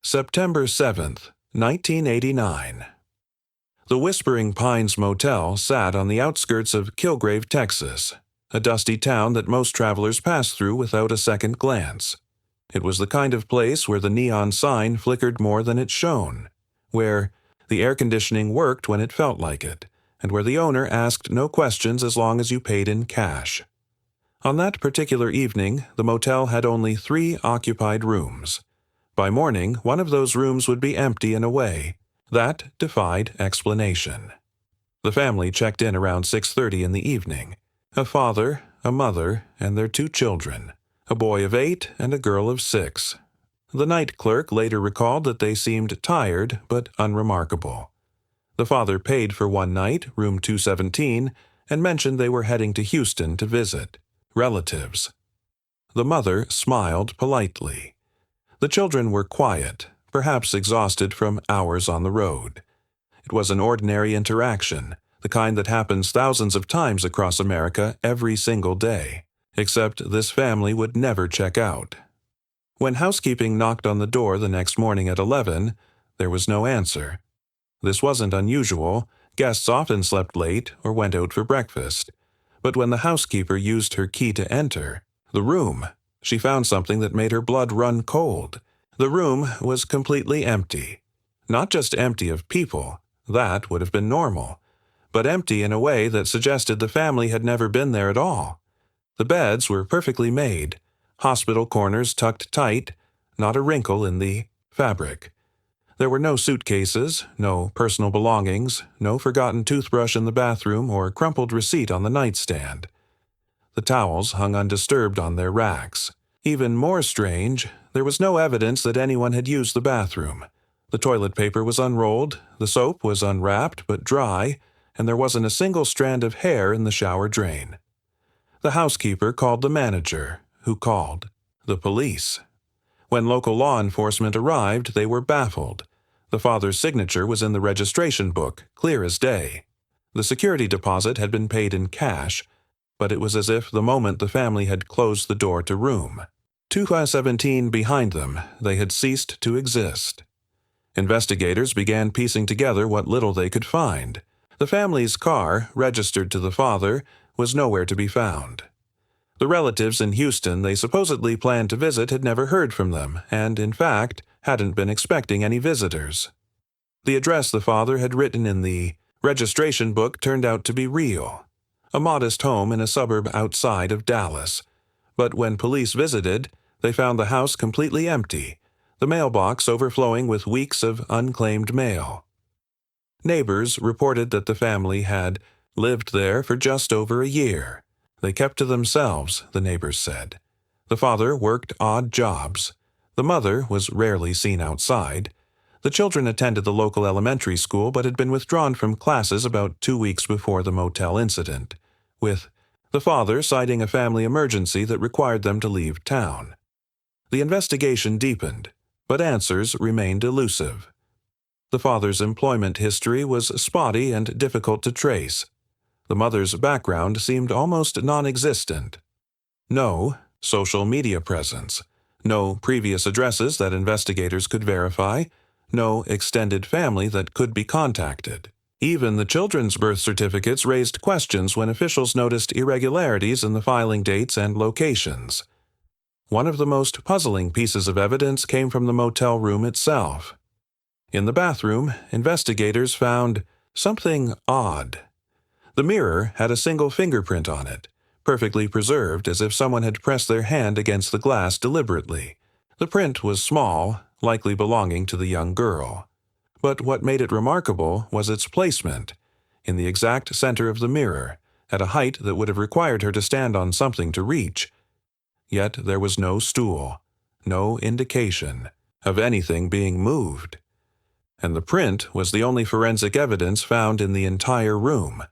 September 7th, 1989. The Whispering Pines Motel sat on the outskirts of Kilgrave, Texas, a dusty town that most travelers pass through without a second glance. It was the kind of place where the neon sign flickered more than it shone, where the air conditioning worked when it felt like it, and where the owner asked no questions as long as you paid in cash. On that particular evening, the motel had only 3 occupied rooms. By morning, one of those rooms would be empty and away. That defied explanation. The family checked in around 6:30 in the evening. A father, a mother, and their 2 children, a boy of 8 and a girl of 6. The night clerk later recalled that they seemed tired but unremarkable. The father paid for one night, room 217, and mentioned they were heading to Houston to visit relatives. The mother smiled politely. The children were quiet, perhaps exhausted from hours on the road. It was an ordinary interaction, the kind that happens thousands of times across America every single day, except this family would never check out. When housekeeping knocked on the door the next morning at 11, there was no answer. This wasn't unusual. Guests often slept late or went out for breakfast. But when the housekeeper used her key to enter the room, she found something that made her blood run cold. The room was completely empty. Not just empty of people, that would have been normal, but empty in a way that suggested the family had never been there at all. The beds were perfectly made, hospital corners tucked tight, not a wrinkle in the fabric. There were no suitcases, no personal belongings, no forgotten toothbrush in the bathroom or crumpled receipt on the nightstand. The towels hung undisturbed on their racks. Even more strange, there was no evidence that anyone had used the bathroom. The toilet paper was unrolled, the soap was unwrapped but dry, and there wasn't a single strand of hair in the shower drain. The housekeeper called the manager, who called the police. When local law enforcement arrived, they were baffled. The father's signature was in the registration book, clear as day. The security deposit had been paid in cash, but it was as if the moment the family had closed the door to room 217 behind them, they had ceased to exist. Investigators began piecing together what little they could find. The family's car, registered to the father, was nowhere to be found. The relatives in Houston they supposedly planned to visit had never heard from them, and, in fact, hadn't been expecting any visitors. The address the father had written in the registration book turned out to be real. A modest home in a suburb outside of Dallas. But when police visited, they found the house completely empty, the mailbox overflowing with weeks of unclaimed mail. Neighbors reported that the family had lived there for just over a year. They kept to themselves, the neighbors said. The father worked odd jobs. The mother was rarely seen outside. The children attended the local elementary school but had been withdrawn from classes about 2 weeks before the motel incident, with the father citing a family emergency that required them to leave town. The investigation deepened, but answers remained elusive. The father's employment history was spotty and difficult to trace. The mother's background seemed almost non-existent. No social media presence, no previous addresses that investigators could verify, no extended family that could be contacted. Even the children's birth certificates raised questions when officials noticed irregularities in the filing dates and locations. One of the most puzzling pieces of evidence came from the motel room itself. In the bathroom, investigators found something odd. The mirror had a single fingerprint on it, perfectly preserved as if someone had pressed their hand against the glass deliberately. The print was small, likely belonging to the young girl. But what made it remarkable was its placement, in the exact center of the mirror, at a height that would have required her to stand on something to reach. Yet there was no stool, no indication of anything being moved. And the print was the only forensic evidence found in the entire room.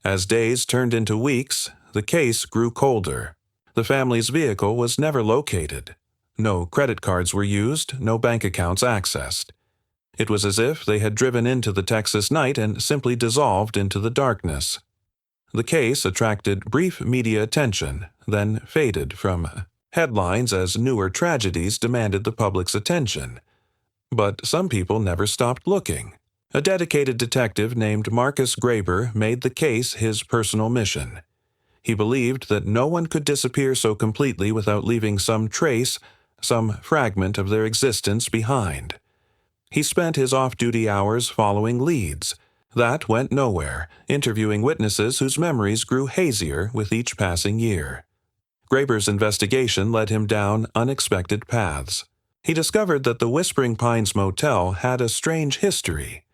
As days turned into weeks, the case grew colder. The family's vehicle was never located. No credit cards were used, no bank accounts accessed. It was as if they had driven into the Texas night and simply dissolved into the darkness. The case attracted brief media attention, then faded from headlines as newer tragedies demanded the public's attention. But some people never stopped looking. A dedicated detective named Marcus Graber made the case his personal mission. He believed that no one could disappear so completely without leaving some trace, some fragment of their existence behind. He spent his off-duty hours following leads. That went nowhere, interviewing witnesses whose memories grew hazier with each passing year. Graber's investigation led him down unexpected paths. He discovered that the Whispering Pines Motel had a strange history.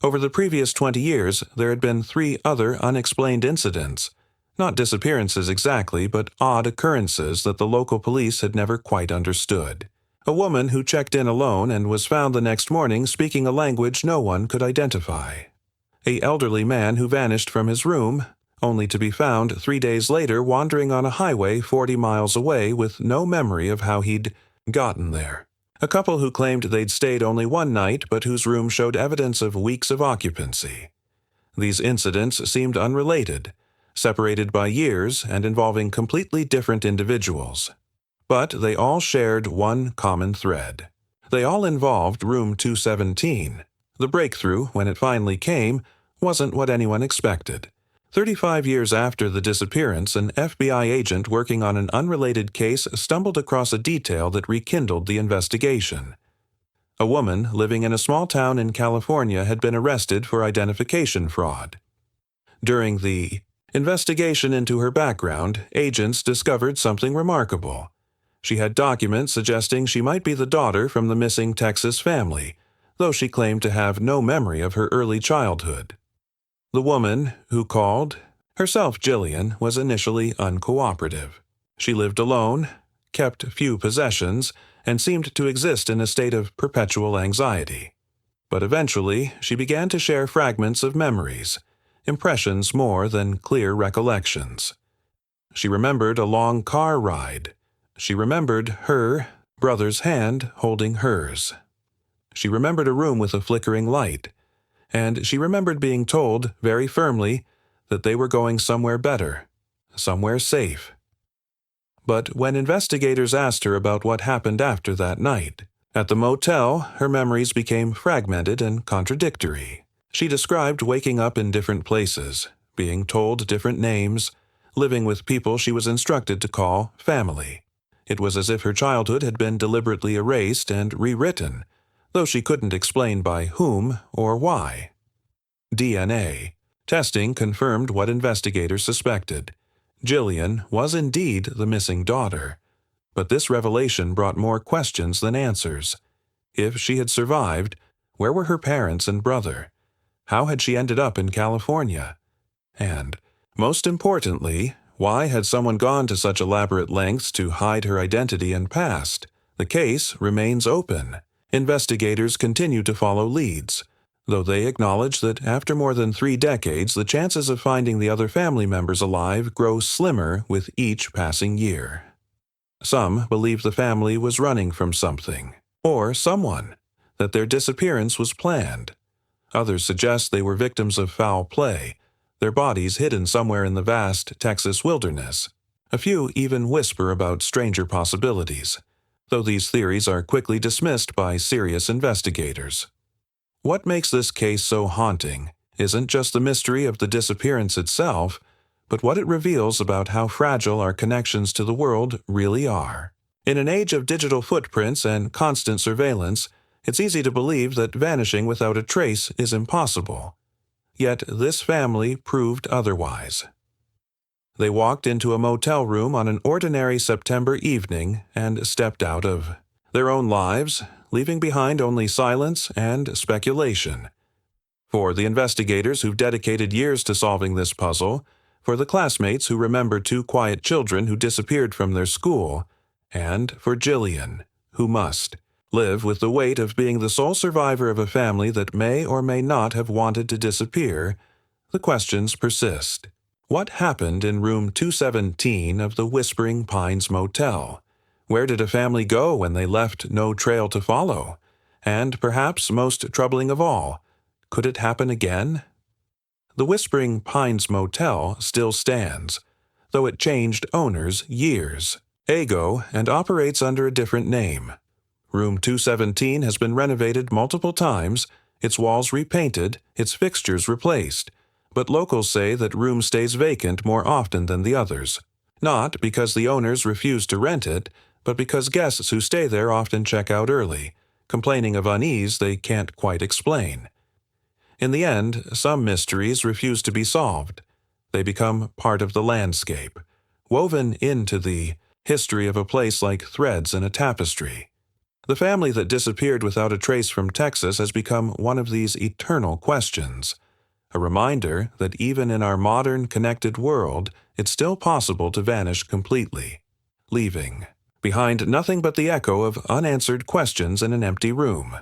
Over the previous 20 years, there had been 3 other unexplained incidents. Not disappearances exactly, but odd occurrences that the local police had never quite understood. A woman who checked in alone and was found the next morning speaking a language no one could identify. An elderly man who vanished from his room, only to be found 3 days later wandering on a highway 40 miles away with no memory of how he'd gotten there. A couple who claimed they'd stayed only one night but whose room showed evidence of weeks of occupancy. These incidents seemed unrelated, separated by years and involving completely different individuals. But they all shared one common thread. They all involved room 217. The breakthrough, when it finally came, wasn't what anyone expected. 35 years after the disappearance, an FBI agent working on an unrelated case stumbled across a detail that rekindled the investigation. A woman living in a small town in California had been arrested for identification fraud. During the investigation into her background, agents discovered something remarkable. She had documents suggesting she might be the daughter from the missing Texas family, though she claimed to have no memory of her early childhood. The woman who called, herself Jillian, was initially uncooperative. She lived alone, kept few possessions, and seemed to exist in a state of perpetual anxiety. But eventually, she began to share fragments of memories, impressions more than clear recollections. She remembered a long car ride. She remembered her brother's hand holding hers. She remembered a room with a flickering light. And she remembered being told, very firmly, that they were going somewhere better, somewhere safe. But when investigators asked her about what happened after that night, at the motel, her memories became fragmented and contradictory. She described waking up in different places, being told different names, living with people she was instructed to call family. It was as if her childhood had been deliberately erased and rewritten, though she couldn't explain by whom or why. DNA testing confirmed what investigators suspected. Jillian was indeed the missing daughter, but this revelation brought more questions than answers. If she had survived, where were her parents and brother? How had she ended up in California? And, most importantly, why had someone gone to such elaborate lengths to hide her identity and past? The case remains open. Investigators continue to follow leads, though they acknowledge that after more than 3 decades, the chances of finding the other family members alive grow slimmer with each passing year. Some believe the family was running from something, or someone, that their disappearance was planned. Others suggest they were victims of foul play, their bodies hidden somewhere in the vast Texas wilderness. A few even whisper about stranger possibilities, though these theories are quickly dismissed by serious investigators. What makes this case so haunting isn't just the mystery of the disappearance itself, but what it reveals about how fragile our connections to the world really are. In an age of digital footprints and constant surveillance, it's easy to believe that vanishing without a trace is impossible. Yet this family proved otherwise. They walked into a motel room on an ordinary September evening and stepped out of their own lives, leaving behind only silence and speculation. For the investigators who've dedicated years to solving this puzzle, for the classmates who remember 2 quiet children who disappeared from their school, and for Jillian, who must live with the weight of being the sole survivor of a family that may or may not have wanted to disappear, the questions persist. What happened in room 217 of the Whispering Pines Motel? Where did a family go when they left no trail to follow? And perhaps most troubling of all, could it happen again? The Whispering Pines Motel still stands, though it changed owners years ago and operates under a different name. Room 217 has been renovated multiple times, its walls repainted, its fixtures replaced, but locals say that room stays vacant more often than the others. Not because the owners refuse to rent it, but because guests who stay there often check out early, complaining of unease they can't quite explain. In the end, some mysteries refuse to be solved. They become part of the landscape, woven into the history of a place like threads in a tapestry. The family that disappeared without a trace from Texas has become one of these eternal questions, a reminder that even in our modern connected world, it's still possible to vanish completely, leaving behind nothing but the echo of unanswered questions in an empty room.